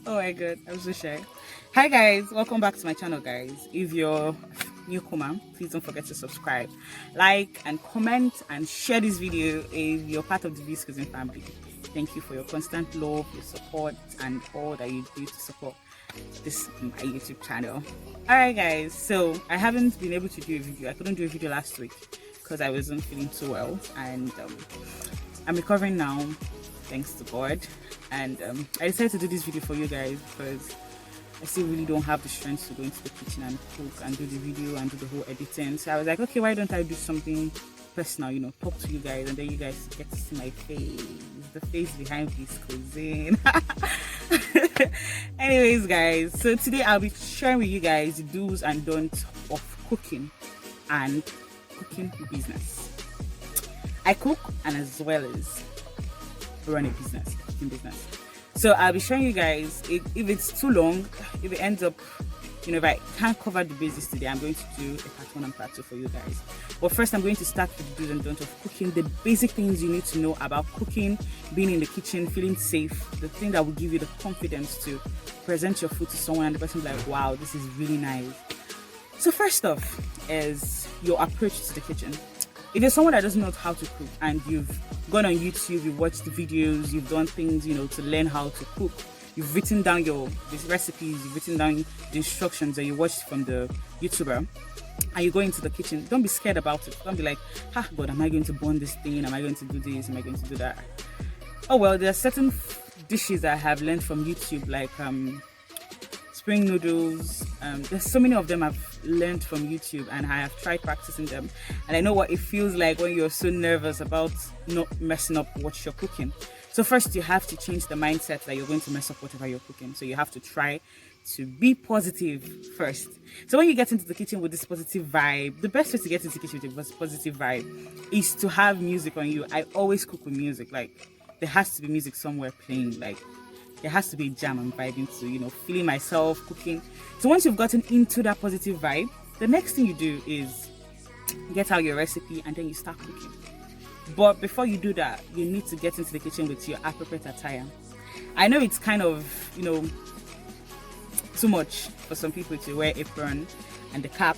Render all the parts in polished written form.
Oh my god, I'm so shy. Hi guys, welcome back to my channel, guys. If you're newcomer, please don't forget to subscribe, like, and comment, and share this video if you're part of the V's Cuisine family. Thank you for your constant love, your support, and all that you do to support this my YouTube channel. Alright guys, so I haven't been able to do a video. I couldn't do a video last week because I wasn't feeling too well, and I'm recovering now, thanks to God. And I decided to do this video for you guys because I still really don't have the strength to go into the kitchen and cook and do the video and do the whole editing. So I was like, okay, why don't I do something personal, talk to you guys, and then you guys get to see my face, the face behind this cuisine. Anyways guys, so today I'll be sharing with you guys the do's and don'ts of cooking and cooking business. I cook and as well as run a business, cooking business. So I'll be showing you guys, if it's too long, if it ends up, if I can't cover the basics today, I'm going to do a part 1 and part 2 for you guys. But first, I'm going to start with the do's and don'ts of cooking, the basic things you need to know about cooking, being in the kitchen, feeling safe, the thing that will give you the confidence to present your food to someone and the person will be like, wow, this is really nice. So first off is your approach to the kitchen. If you're someone that doesn't know how to cook and you've gone on YouTube, you've watched the videos, you've done things, to learn how to cook, you've written down these recipes, you've written down the instructions that you watched from the YouTuber, and you go into the kitchen, don't be scared about it. Don't be like, God, am I going to burn this thing? Am I going to do this? Am I going to do that? Oh well, there are certain dishes I have learned from YouTube, like spring noodles. There's so many of them I've learned from YouTube, and I have tried practicing them, and I know what it feels like when you're so nervous about not messing up what you're cooking. So first, you have to change the mindset that you're going to mess up whatever you're cooking. So you have to try to be positive first. So when you get into the kitchen with this positive vibe, the best way to get into the kitchen with a positive vibe is to have music on you. I always cook with music. Like, there has to be music somewhere playing. Like, there has to be a jam I'm vibing to, feeling myself cooking. So once you've gotten into that positive vibe, the next thing you do is get out your recipe and then you start cooking. But before you do that, you need to get into the kitchen with your appropriate attire. I know it's kind of, too much for some people to wear apron and the cap.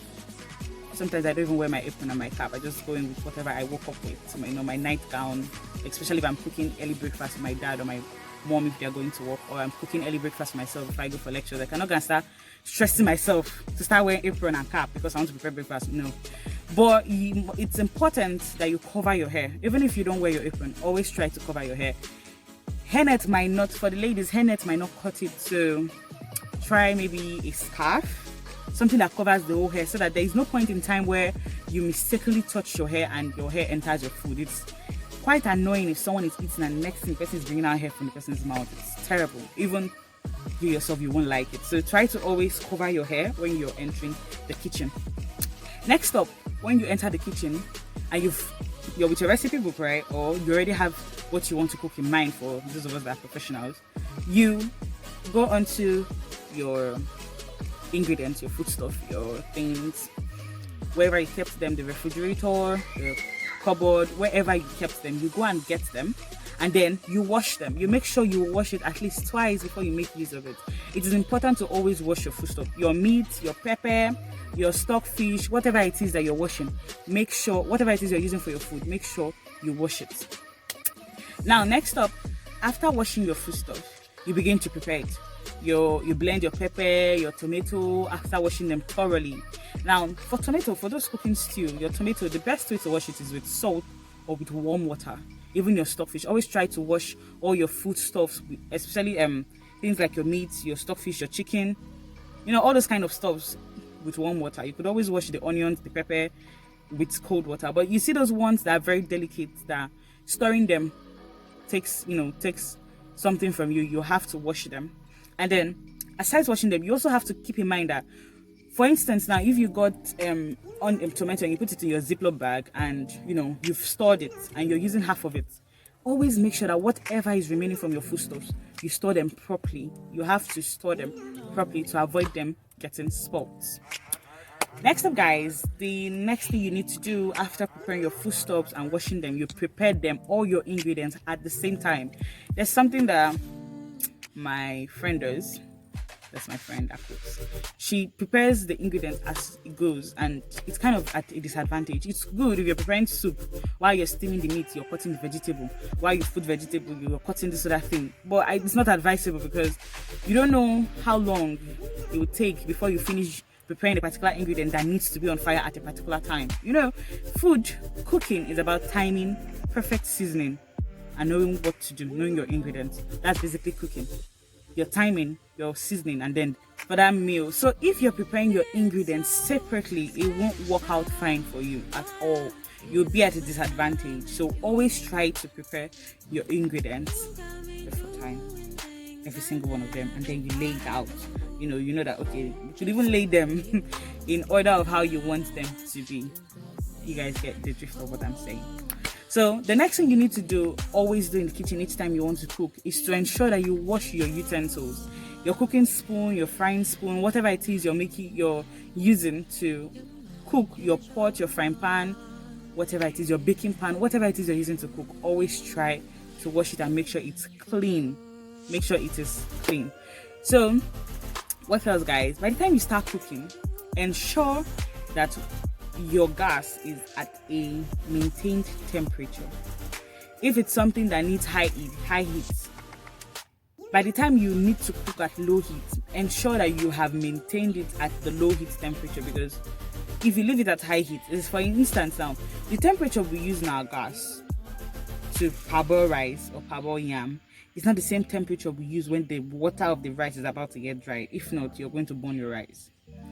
Sometimes I don't even wear my apron and my cap. I just go in with whatever I woke up with. So my nightgown, especially if I'm cooking early breakfast with my dad or my mom if they're going to work, or I'm cooking early breakfast for myself if I go for lectures. I'm not gonna start stressing myself to start wearing apron and cap because I want to prepare breakfast. No. But it's important that you cover your hair. Even if you don't wear your apron, always try to cover your hair. Hairnet might not, for the ladies, hairnet might not cut it, so try maybe a scarf, something that covers the whole hair, so that there is no point in time where you mistakenly touch your hair and your hair enters your food. It's quite annoying if someone is eating and the next thing the person is bringing out hair from the person's mouth. It's terrible. Even you yourself, you won't like it. So try to always cover your hair when you're entering the kitchen. Next up, when you enter the kitchen and you're with your recipe book, right, or you already have what you want to cook in mind, for those of us that are professionals, you go onto your ingredients, your foodstuff, your things, wherever you kept them, the refrigerator, the cupboard, wherever you kept them, you go and get them, and then you wash them. You make sure you wash it at least twice before you make use of it. It is important to always wash your foodstuff, your meat, your pepper, your stock fish, whatever it is that you're washing. Make sure, whatever it is you're using for your food, make sure you wash it. Now, next up, after washing your foodstuff, you begin to prepare it. You blend your pepper, your tomato after washing them thoroughly. Now, for tomato, for those cooking stew, your tomato, the best way to wash it is with salt or with warm water. Even your stockfish, always try to wash all your foodstuffs, especially things like your meat, your stockfish, your chicken, all those kind of stuffs with warm water. You could always wash the onions, the pepper with cold water. But you see those ones that are very delicate, that storing them takes something from you. You have to wash them. And then, aside washing them, you also have to keep in mind that, for instance, now if you got on a tomato and you put it in your Ziploc bag and you've stored it and you're using half of it, always make sure that whatever is remaining from your foodstuffs, you store them properly. You have to store them properly to avoid them getting spoiled. Next up, guys, the next thing you need to do after preparing your foodstuffs and washing them, you prepare them, all your ingredients at the same time. There's something that my friend does. That's my friend that cooks. She prepares the ingredients as it goes, and it's kind of at a disadvantage. It's good if you're preparing soup while you're steaming the meat, you're cutting the vegetable. While you put vegetable, you're cutting this other thing. But it's not advisable because you don't know how long it will take before you finish preparing a particular ingredient that needs to be on fire at a particular time. You know, food cooking is about timing, perfect seasoning, and knowing what to do, knowing your ingredients. That's basically cooking. Your timing, your seasoning, and then for that meal. So if you're preparing your ingredients separately, it won't work out fine for you at all. You'll be at a disadvantage. So always try to prepare your ingredients before time, every single one of them, and then you lay it out. You know that, okay, you should even lay them in order of how you want them to be. You guys get the drift of what I'm saying. So the next thing you need to do, always do in the kitchen each time you want to cook, is to ensure that you wash your utensils. Your cooking spoon, your frying spoon, whatever it is you're using to cook, your pot, your frying pan, whatever it is, your baking pan, whatever it is you're using to cook, always try to wash it and make sure it's clean. Make sure it is clean. So what else, guys? By the time you start cooking, ensure that your gas is at a maintained temperature. If it's something that needs high heat, by the time you need to cook at low heat, ensure that you have maintained it at the low heat temperature, because if you leave it at high heat, is for instance now, the temperature we use in our gas to parboil rice or parboil yam, it's not the same temperature we use when the water of the rice is about to get dry. If not, you're going to burn your rice.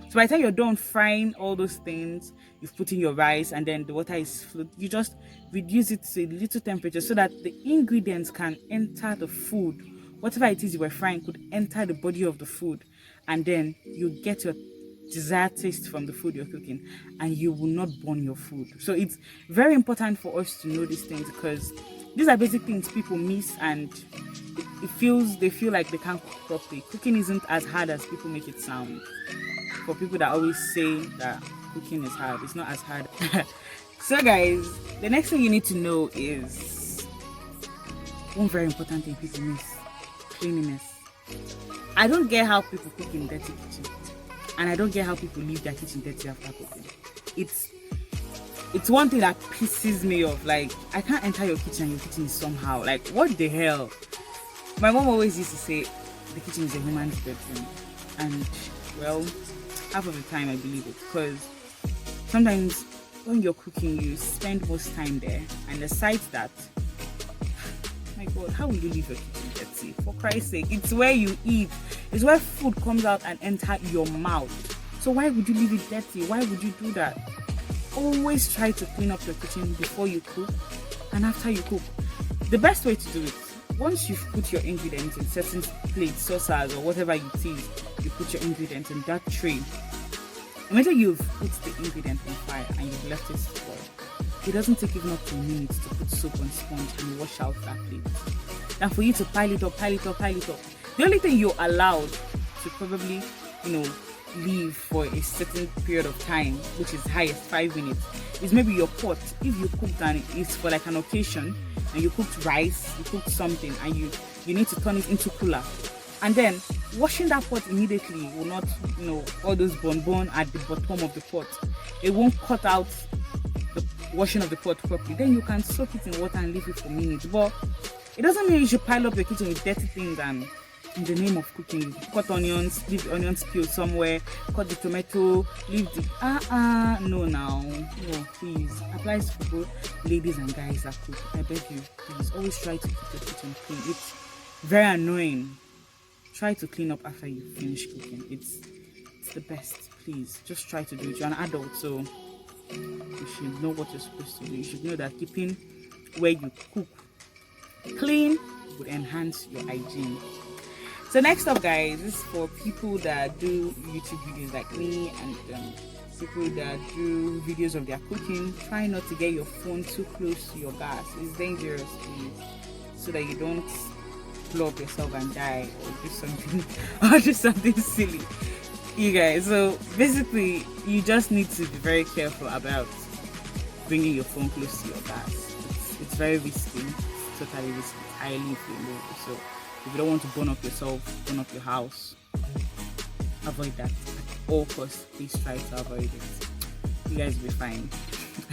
So by the time you're done frying all those things, you've put in your rice and then the water is fluid, you just reduce it to a little temperature so that the ingredients can enter the food. Whatever it is you were frying could enter the body of the food, and then you get your desired taste from the food you're cooking, and you will not burn your food. So it's very important for us to know these things, because these are basic things people miss, and they feel like they can't cook properly. Cooking isn't as hard as people make it sound. For people that always say that cooking is hard, it's not as hard. So guys, the next thing you need to know is one very important thing people miss: cleanliness. I don't get how people cook in dirty kitchen, and I don't get how people leave their kitchen dirty after cooking. It's one thing that pisses me off. Like, I can't enter your kitchen and your kitchen is somehow, like, what the hell? My mom always used to say the kitchen is a human's bedroom, and well, half of the time I believe it, because sometimes when you're cooking you spend most time there, and aside that, my God, how will you leave your kitchen dirty? For Christ's sake, it's where you eat, it's where food comes out and enter your mouth. So why would you leave it dirty? Why would you do that? Always try to clean up your kitchen before you cook and after you cook. The best way to do it, once you've put your ingredients in certain plates, saucers, or whatever it is, you put your ingredients in that tray. Imagine you've put the ingredient on fire and you've left it to boil. It doesn't take even up to minutes to put soap and sponge and wash out that plate. Now for you to pile it up. The only thing you're allowed to probably, leave for a certain period of time, which is highest 5 minutes, is maybe your pot. If you cooked and it's for like an occasion, and you cooked rice, you cooked something, and you need to turn it into cooler, and then washing that pot immediately will not, all those bonbon at the bottom of the pot, it won't cut out the washing of the pot properly. Then you can soak it in water and leave it for minutes. But it doesn't mean you should pile up your kitchen with dirty things and in the name of cooking. Cut onions, leave the onions peel somewhere, cut the tomato, leave the no, please. Applies to both ladies and guys that cook. I beg you, please always try to keep your kitchen clean. It's very annoying. Try to clean up after you finish cooking. It's the best. Please just try to do it. You're an adult, so you should know what you're supposed to do. You should know that keeping where you cook clean would enhance your hygiene. So next up, guys, this is for people that do YouTube videos like me, and people that do videos of their cooking. Try not to get your phone too close to your gas. It's dangerous, please, so that you don't blow up yourself and die, or do something silly, you guys. So basically, you just need to be very careful about bringing your phone close to your gas. It's very risky. It's totally risky. Highly inflammable. So If you don't want to burn up yourself, burn up your house, avoid that at all costs. Please try to avoid it. You guys will be fine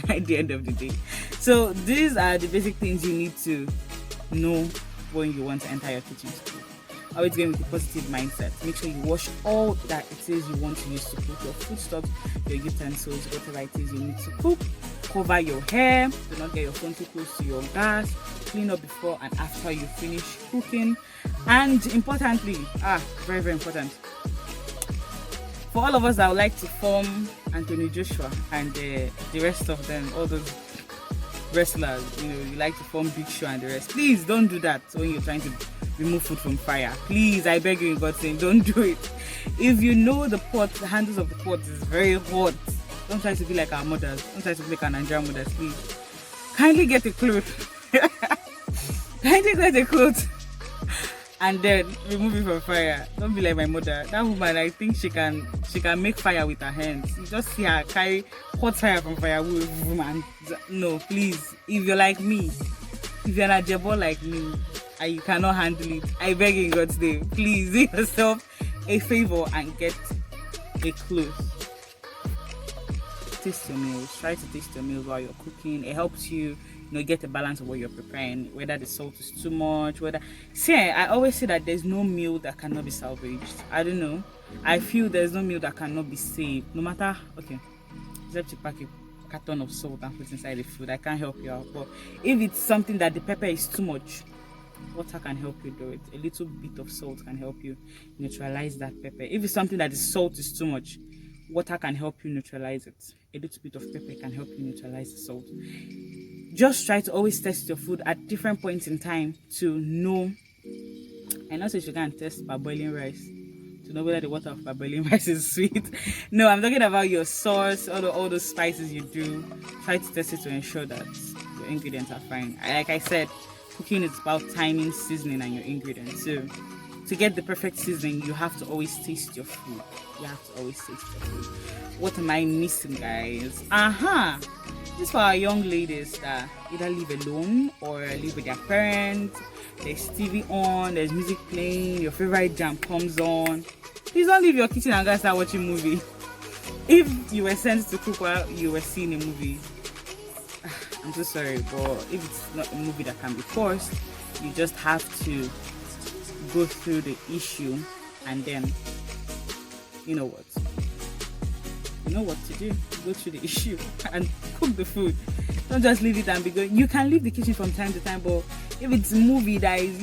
at the end of the day. So these are the basic things you need to know when you want to enter your kitchen to cook. Always going with a positive mindset. Make sure you wash all that it is you want to use to cook, your foodstuffs, your utensils, whatever it is you need to cook. Cover your hair. Do not get your phone too close to your gas. Clean up before and after you finish cooking. And importantly, very, very important, for all of us that would like to form Anthony Joshua and the rest of them, all those wrestlers, you like to form Big Show and the rest, please don't do that when you're trying to remove food from fire. Please, I beg you in God's name, don't do it. If you know the handles of the pot is very hot, don't try to be like our mothers. Don't try to be like our Nigerian mothers, please. Kindly get a cloth. Kindly get a cloth and then remove it from fire. Don't be like my mother. That woman, I think she can make fire with her hands. You just see her carry hot fire from firewood, woman. No, please. If you're like me, if you're not jebo like me, and you cannot handle it, I beg in God's name, please do yourself a favor and get a cloth. Taste your meals. Try to taste your meals while you're cooking. It helps you, get a balance of what you're preparing, whether the salt is too much, I always say that there's no meal that cannot be salvaged. I don't know. I feel there's no meal that cannot be saved. No matter, except you pack a carton of salt and put inside the food. I can't help you out. But if it's something that the pepper is too much, water can help you do it. A little bit of salt can help you neutralize that pepper. If it's something that the salt is too much, water can help you neutralize it. A little bit of pepper can help you neutralize the salt. Just try to always test your food at different points in time to know. I know you can test parboiling rice to know whether the water of parboiling rice is sweet. No, I'm talking about your sauce, all those spices you do. Try to test it to ensure that your ingredients are fine. Like I said, cooking is about timing, seasoning, and your ingredients. So to get the perfect seasoning, you have to always taste your food. What am I missing, guys? This for our young ladies that either live alone or live with their parents. There's TV on, there's music playing, your favorite jam comes on. Please don't leave your kitchen and go start watching movie. If you were sent to cook while you were seeing a movie, I'm so sorry, but if it's not a movie that can be forced, you just have to go through the issue and then you know what to do. Go through the issue and cook the food. Don't just leave it and be going. You can leave the kitchen from time to time, but if it's a movie that is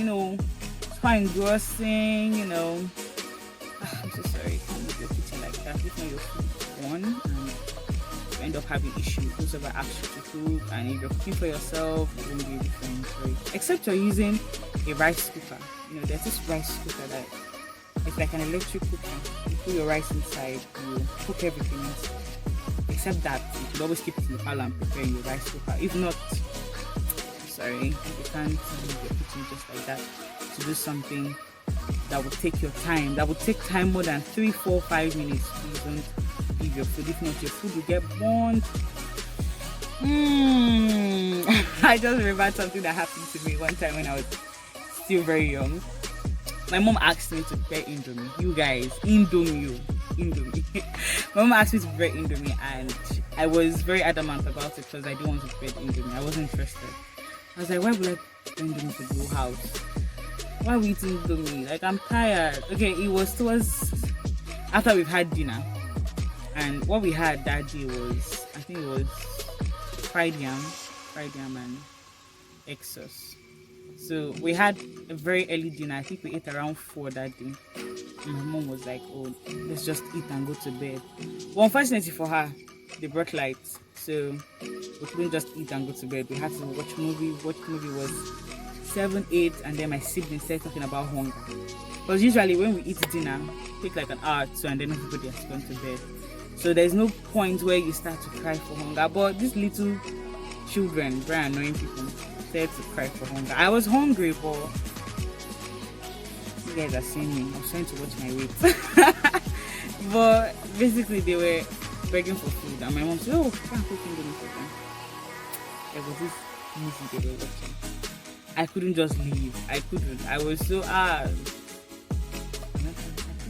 quite engrossing, I'm so sorry, you can't leave your kitchen like that. If not, your food on and you end up having issues. Whoever asks you to cook, and if you're cooking for yourself, you won't be able to enjoy it. Except you're using a rice cooker. There's this rice cooker that it's like an electric cooker. You put your rice inside, you cook everything inside. Except that you could always keep it in the parlor and prepare your rice cooker. If not, sorry, you can't leave your kitchen just like that to do something that will take your time. That will take time more than 3, 4, 5 minutes. Please don't leave your food. If not, your food will get burnt. I just remembered something that happened to me one time when I was still very young. My mom asked me to prepare Indomie. You guys, Indomie. My mom asked me to prepare Indomie and I was very adamant about it because I didn't want to prepare Indomie. I wasn't interested. I was like, why would I prepare Indomie for the whole house? Why are we eating Indomie? Like, I'm tired. Okay, it was towards after we've had dinner. And what we had that day was, I think it was fried yam and egg sauce. So we had a very early dinner. I think we ate around 4 that day. And my mom was like, oh, let's just eat and go to bed. Well, unfortunately for her, they brought lights. So we couldn't just eat and go to bed. We had to watch movie. Watch movie was 7, 8, and then my siblings started talking about hunger. Because usually when we eat dinner, it takes like an hour or 2 and then everybody has gone to bed. So there's no point where you start to cry for hunger. But these little children, very annoying people, started to cry for hunger. I was hungry, but you guys are seeing me. I was trying to watch my weight. But basically they were begging for food and my mom said, oh, I can't cook Indomie for them. There was this movie they were watching. I couldn't just leave. I couldn't. I was so I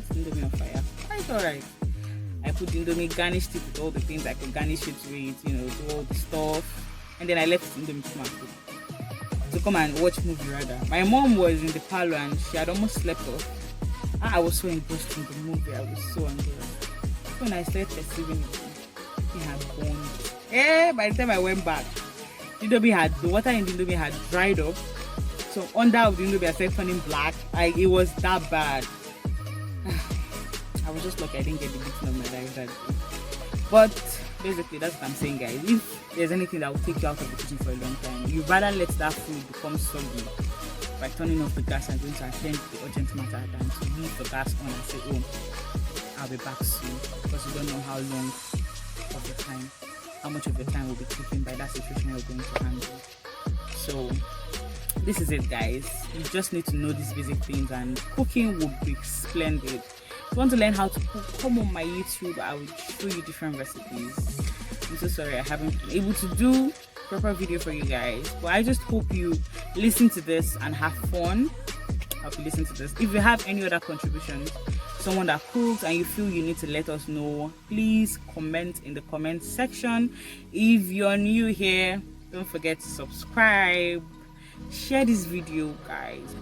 put Indomie on fire. It's alright. I put Indomie, garnished it with all the things I could garnish it with, do all the stuff. And then I left Indomie to my food. To come and watch movie rather. My mom was in the parlor and she had almost slept off. I was so engrossed in the movie. I was so engrossed. When I started perceiving it had gone. By the time I went back, the water in the Indomie had dried up. So under of the Indomie I started turning black. It was that bad. I was just lucky I didn't get the beating of my life that day. But basically that's what I'm saying, guys. If there's anything that will take you out of the kitchen for a long time, you rather let that food become soggy by turning off the gas and going to attend to the urgent matter than to leave the gas on and say, oh, I'll be back soon, because you don't know how much of the time will be taken by that situation you're going to handle. So this is it, guys. You just need to know these basic things and cooking will be splendid. If you want to learn how to cook, come on my YouTube. I will show you different recipes. I'm so sorry I haven't been able to do proper video for you guys, but I just hope you listen to this and have fun. I hope you listen to this. If you have any other contributions, someone that cooks and you feel you need to let us know, please comment in the comment section. If you're new here, don't forget to subscribe, share this video, guys.